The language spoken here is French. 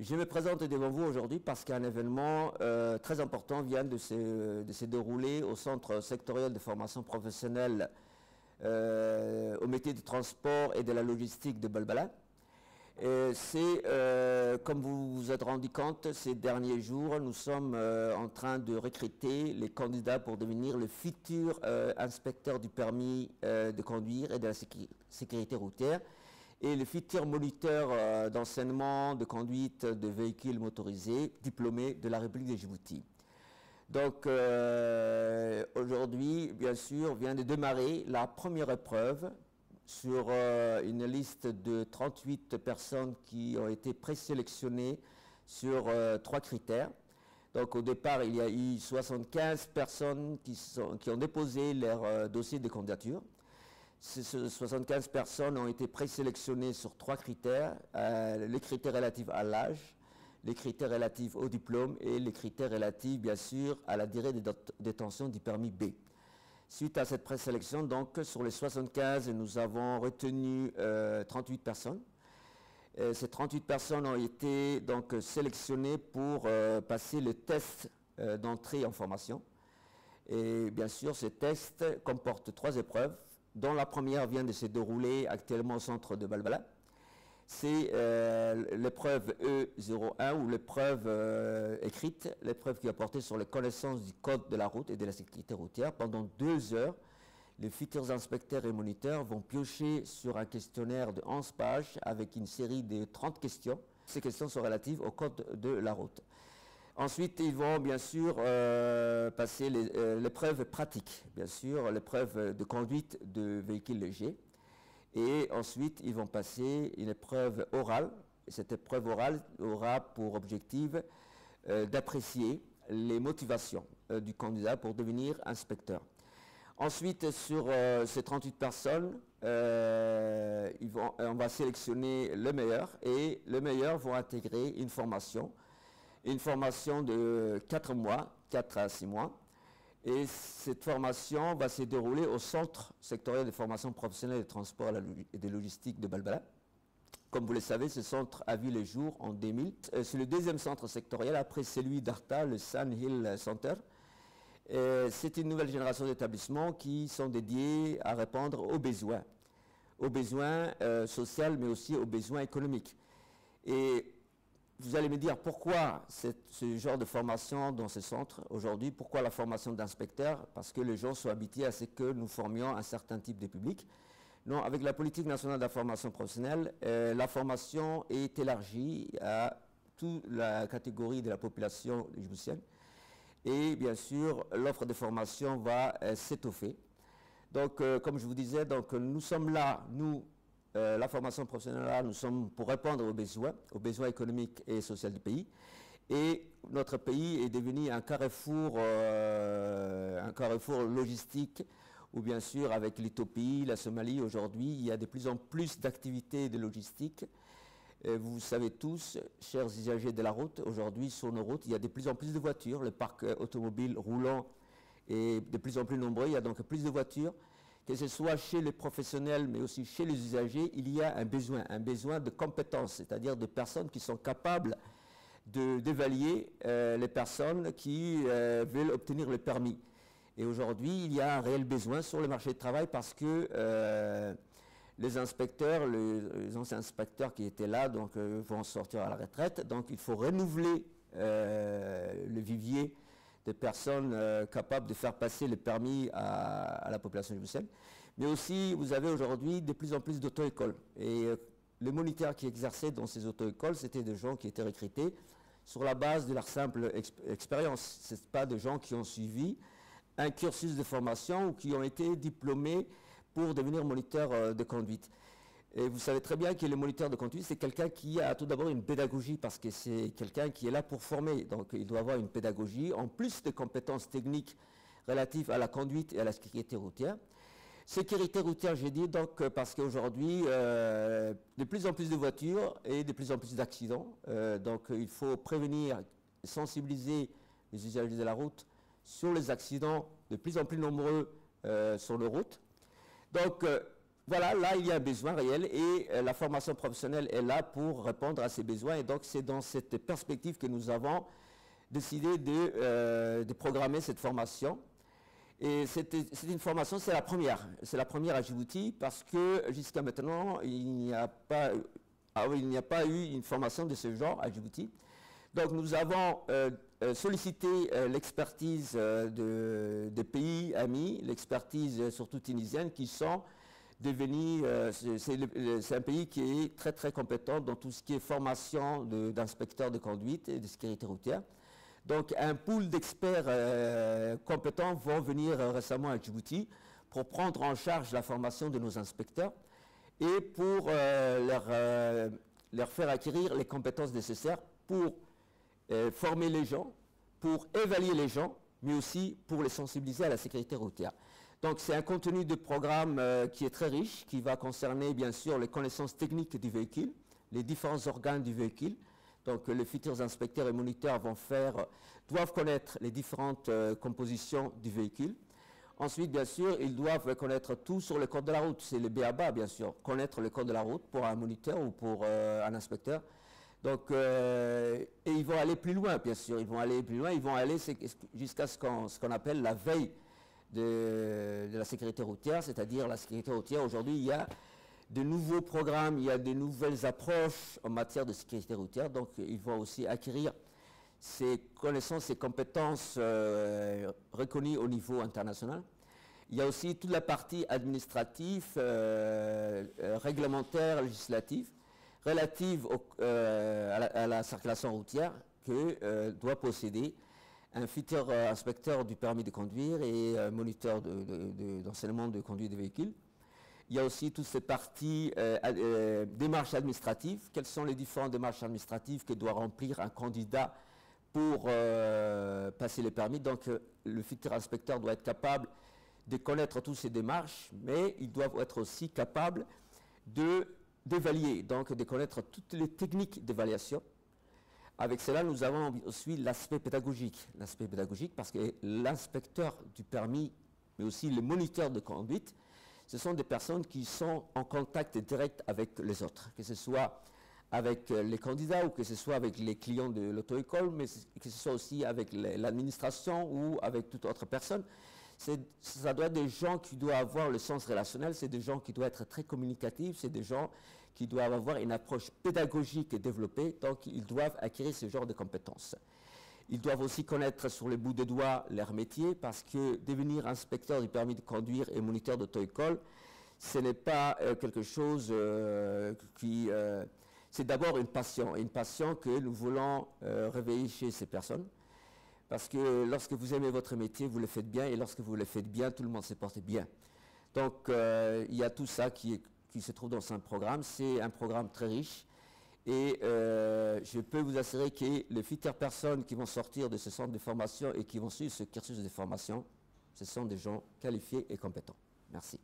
Je me présente devant vous aujourd'hui parce qu'un événement très important vient de se dérouler au Centre sectoriel de formation professionnelle au métier du transport et de la logistique de Balbala. Comme vous vous êtes rendu compte, ces derniers jours, nous sommes en train de recruter les candidats pour devenir le futur inspecteur du permis de conduire et de la sécurité routière et le futur moniteur d'enseignement de conduite de véhicules motorisés diplômé de la République de Djibouti. Donc aujourd'hui, bien sûr, vient de démarrer la première épreuve sur une liste de 38 personnes qui ont été présélectionnées sur 3 critères. Donc au départ, il y a eu 75 personnes qui ont déposé leur dossier de candidature. Ces 75 personnes ont été présélectionnées sur 3 critères, les critères relatifs à l'âge, les critères relatifs au diplôme et les critères relatifs, bien sûr, à la durée de détention du permis B. Suite à cette présélection, donc, sur les 75, nous avons retenu 38 personnes. Ces 38 personnes ont été donc sélectionnées pour passer le test d'entrée en formation. Et bien sûr, ce test comporte 3 épreuves, dont la première vient de se dérouler actuellement au centre de Balbala. C'est l'épreuve E01 ou l'épreuve écrite, l'épreuve qui a porté sur les connaissances du code de la route et de la sécurité routière. Pendant 2 heures, les futurs inspecteurs et moniteurs vont piocher sur un questionnaire de 11 pages avec une série de 30 questions. Ces questions sont relatives au code de la route. Ensuite, ils vont bien sûr passer l'épreuve pratique, bien sûr, l'épreuve de conduite de véhicules légers. Et ensuite, ils vont passer une épreuve orale. Cette épreuve orale aura pour objectif d'apprécier les motivations du candidat pour devenir inspecteur. Ensuite, sur ces 38 personnes, on va sélectionner le meilleur et les meilleurs vont intégrer une formation de 4 mois, 4 à 6 mois. Et cette formation va se dérouler au Centre sectoriel de formation professionnelle de transport et de logistique de Balbala. Comme vous le savez, ce centre a vu le jour en 2000. C'est le 2e centre sectoriel après celui d'Arta, le Sand Hill Center. C'est une nouvelle génération d'établissements qui sont dédiés à répondre aux besoins sociaux, mais aussi aux besoins économiques. Et vous allez me dire pourquoi ce genre de formation dans ce centre aujourd'hui, pourquoi la formation d'inspecteurs? Parce que les gens sont habitués à ce que nous formions un certain type de public. Non, avec la politique nationale de la formation professionnelle, la formation est élargie à toute la catégorie de la population djiboutienne. Et bien sûr, l'offre de formation va s'étoffer. Donc, comme je vous disais, donc, nous sommes là, la formation professionnelle, nous sommes pour répondre aux besoins économiques et sociaux du pays. Et notre pays est devenu un carrefour logistique, où bien sûr, avec l'Éthiopie, la Somalie, aujourd'hui, il y a de plus en plus d'activités de logistique. Et vous savez tous, chers usagers de la route, aujourd'hui, sur nos routes, il y a de plus en plus de voitures. Le parc automobile roulant est de plus en plus nombreux. Il y a donc plus de voitures. Que ce soit chez les professionnels, mais aussi chez les usagers, il y a un besoin de compétences, c'est-à-dire de personnes qui sont capables d'évaluer les personnes qui veulent obtenir le permis. Et aujourd'hui, il y a un réel besoin sur le marché du travail parce que les inspecteurs, les anciens inspecteurs qui étaient là, donc, vont sortir à la retraite. Donc il faut renouveler le vivier de personnes capables de faire passer le permis à la population djiboutienne. Mais aussi, vous avez aujourd'hui de plus en plus d'auto-écoles. Et les moniteurs qui exerçaient dans ces auto-écoles, c'était des gens qui étaient recrutés sur la base de leur simple expérience. Ce n'est pas des gens qui ont suivi un cursus de formation ou qui ont été diplômés pour devenir moniteur de conduite. Et vous savez très bien que le moniteur de conduite, c'est quelqu'un qui a tout d'abord une pédagogie, parce que c'est quelqu'un qui est là pour former. Donc il doit avoir une pédagogie, en plus des compétences techniques relatives à la conduite et à la sécurité routière. Sécurité routière, j'ai dit, donc, parce qu'aujourd'hui, de plus en plus de voitures et de plus en plus d'accidents. Donc il faut prévenir, sensibiliser les usagers de la route sur les accidents de plus en plus nombreux sur nos routes. Donc, voilà, là, il y a un besoin réel et la formation professionnelle est là pour répondre à ces besoins. Et donc, c'est dans cette perspective que nous avons décidé de programmer cette formation. Et c'est une formation, c'est la première à Djibouti parce que jusqu'à maintenant, il n'y a pas eu une formation de ce genre à Djibouti. Donc nous avons sollicité l'expertise des pays amis, l'expertise surtout tunisienne, qui sont devenus, c'est un pays qui est très très compétent dans tout ce qui est formation d'inspecteurs de conduite et de sécurité routière. Donc un pool d'experts compétents vont venir récemment à Djibouti pour prendre en charge la formation de nos inspecteurs et pour leur faire acquérir les compétences nécessaires pour former les gens, pour évaluer les gens, mais aussi pour les sensibiliser à la sécurité routière. Donc c'est un contenu de programme qui est très riche, qui va concerner bien sûr les connaissances techniques du véhicule, les différents organes du véhicule. Donc les futurs inspecteurs et moniteurs doivent connaître les différentes compositions du véhicule. Ensuite, bien sûr, ils doivent connaître tout sur le code de la route. C'est le b.a.-ba, bien sûr, connaître le code de la route pour un moniteur ou pour un inspecteur. Donc, et ils vont aller plus loin, bien sûr. Ils vont aller jusqu'à ce qu'on appelle la veille de la sécurité routière, c'est-à-dire la sécurité routière. Aujourd'hui, il y a de nouveaux programmes, il y a de nouvelles approches en matière de sécurité routière. Donc, ils vont aussi acquérir ces connaissances, ces compétences reconnues au niveau international. Il y a aussi toute la partie administrative, réglementaire, législative, relative à la circulation routière que doit posséder un futur inspecteur du permis de conduire et moniteur d'enseignement de conduite des véhicules. Il y a aussi toutes ces parties démarches administratives. Quelles sont les différentes démarches administratives que doit remplir un candidat pour passer les permis? Donc le futur inspecteur doit être capable de connaître toutes ces démarches, mais ils doivent être aussi capables d'évaluer, donc de connaître toutes les techniques d'évaluation. Avec cela, nous avons aussi l'aspect pédagogique. L'aspect pédagogique parce que l'inspecteur du permis, mais aussi le moniteur de conduite, ce sont des personnes qui sont en contact direct avec les autres, que ce soit avec les candidats ou que ce soit avec les clients de l'auto-école, mais que ce soit aussi avec l'administration ou avec toute autre personne. Ça doit être des gens qui doivent avoir le sens relationnel, c'est des gens qui doivent être très communicatifs, c'est des gens qui doivent avoir une approche pédagogique développée, donc ils doivent acquérir ce genre de compétences. Ils doivent aussi connaître sur le bout des doigts leur métier, parce que devenir inspecteur du permis de conduire et moniteur d'auto-école, ce n'est pas quelque chose c'est d'abord une passion que nous voulons réveiller chez ces personnes. Parce que lorsque vous aimez votre métier, vous le faites bien, et lorsque vous le faites bien, tout le monde se porte bien. Donc il y a tout ça qui se trouve dans ce programme. C'est un programme très riche. Et je peux vous assurer que les futures personnes qui vont sortir de ce centre de formation et qui vont suivre ce cursus de formation, ce sont des gens qualifiés et compétents. Merci.